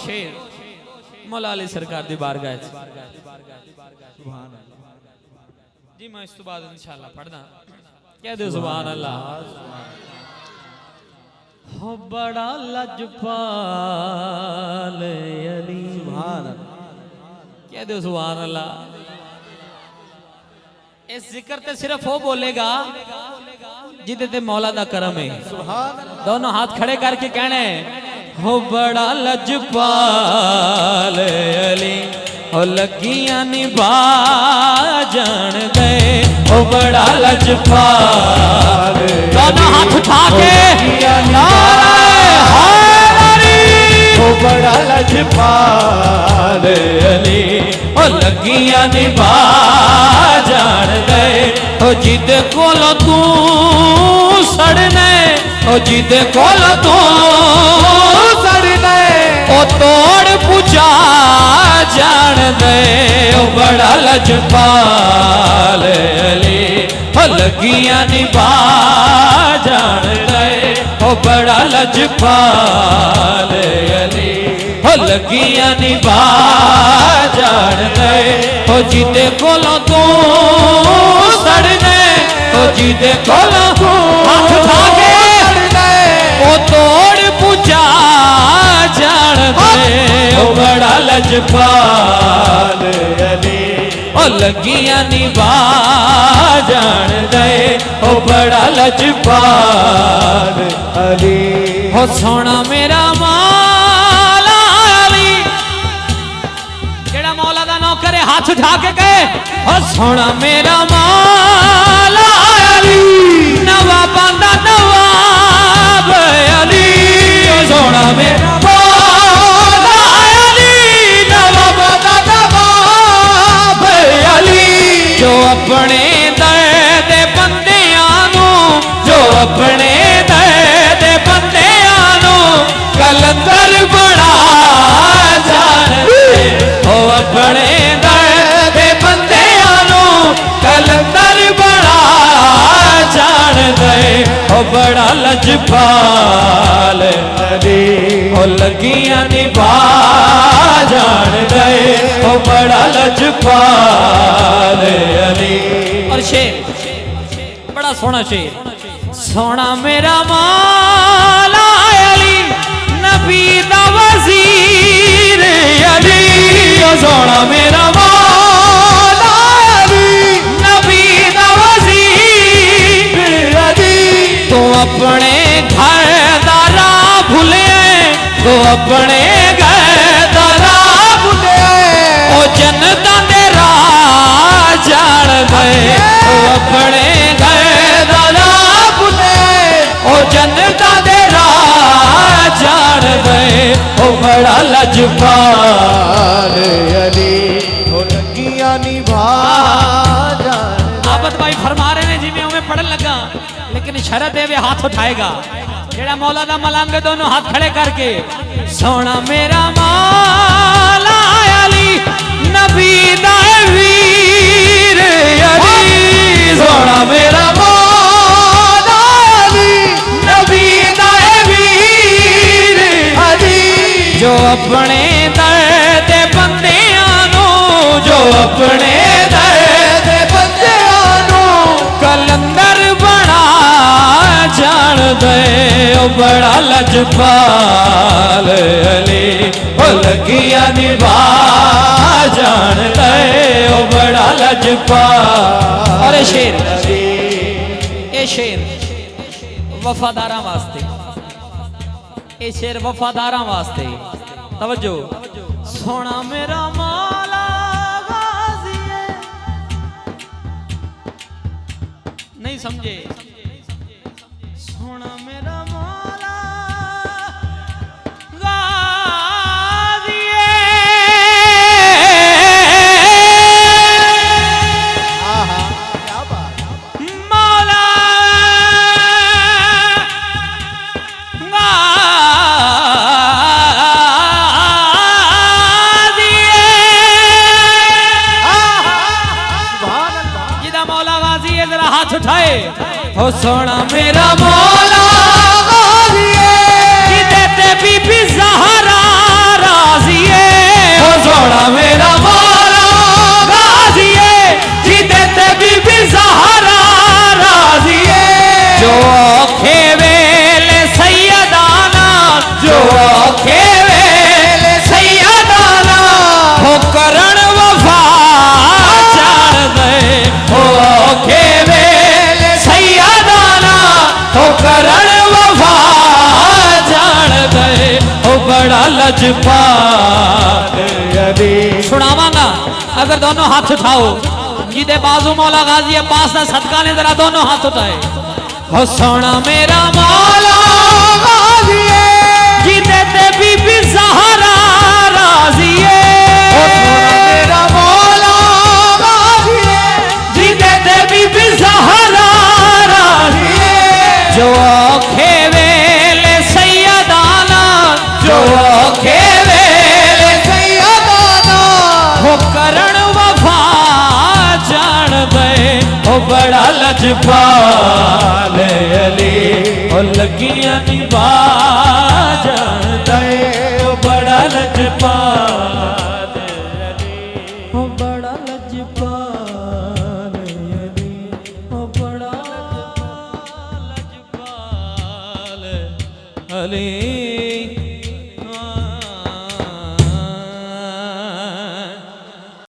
शेर मौला अली सरकार दी बारगाह जी। मैं इस तो बाद इंशाअल्लाह पढ़ना कह दे सुभान अल्लाह। हो बड़ा लजपाल अली सुभान अल्लाह कह दे सुभान अल्लाह। इस जिक्र ते सिर्फ वो बोलेगा जिदे ते मौला दा करम है। दोनों हाथ खड़े करके कहने हो बड़ा लजपाल अली हो लगियां निभा जान दे। हो बड़ा लजपाल दोनों हाथ उठा के हो बड़ा लजपाल अली हो लगियां निभा जान दे। हो जिद कोलो तू सड़ने ओ जिद कोलो तू सड़ने ओ तोड़ पूछा जान दे। ओ बड़ा लजपाल अली हो लगियां निभा जान दे। ओ बड़ा लजपाल अली हो लगियां निभा जान दे। ओ जिदे कोलो तू सड़ने ओ जिदे कोलो हाथ उठा के ओ तोड़ पूछा जान दे। ओ बड़ा लजपाल अली ओ लगियां निभा जान दे। ओ बड़ा लजपाल अली हो सोना मेरा मौला अली जेड़ा मौला दा नौकर है हाथ उठा के कहे हो सोना मेरा मौला अली नवाबां दा नवाब अली। सोना मेरा मौला अली नवाबां दा नवाब अली जो अपने दर्द बंदियां नू जो अपने दर्द बंदियां नू कलंदर बड़ा जान दे। ओ अपने दर्द बंदियां नू कलंदर बड़ा जान दे। ओ बड़ा लजपाल अली ओ लगियां निभा जान दे। ओ बड़ा लजपाल अली। और शेर बड़ा सोना शेर सोना मेरा मौला अली नबी दा वजीर अली। ओ सोना मेरा मौला अली नबी दा वजीर अली। तो अपने घर दा राह भूले तो अपने घर दा राह भूले ओ जनता दे राह जान दे। ओ अपने घर दा राह भूले ओ जनता दे राह जान दे। ओ बड़ा लजपाल अली ओ लगियां निभा जान। आबद भाई फरमा रहे हैं जिवें उवें पढ़न लगा लेकिन शरत है वे हाथ उठाएगा जेड़ा मौला दा मलंग। दोनों हाथ खड़े करके सोना मेरा मौला अली नबी दा वीर अली। सोना मेरा मौला अली नबी दा वीर अली जो अपने दर्द बंदियां नू जो अपने दर्द बंदियां नू कलंदर बना जान दे। ओ बड़ा लजपाल अली ओ लगियां निभा जान दे। ओ बड़ा लजपाल। और शेर ए शेर वफादारा वास्ते ए शेर वफादारा वास्ते तवज्जो। सोना मेरा मौला गाजी है नहीं समझे। सोना मेरा मौला गाजी है क्या बात मौला हाथ उठाए हो सोना मेरा मौला गाजी है बीबी ज़हरा बड़ा लजपाल अली। सुनावांगा अगर दोनों हाथ उठाओ जिदे बाजू मौला गाजी पास ना सदका ने जरा दोनों हाथ उठाए। हो सोना मेरा मौला गाजी जिदे ते बीबी ज़हरा राजी है। हो सोना मेरा मौला गाजी जिदे ते बीबी ज़हरा राजी है। जो औखे वेले सैयदाना जो औखे वेले सैयदाना हो करण वफा जान दे। हो बड़ा लजपाल अली हो लगियां निभा जान दे। हो बड़ा लजपाल अली हो बड़ा लजपाल अली हो बड़ा लजपाल अली।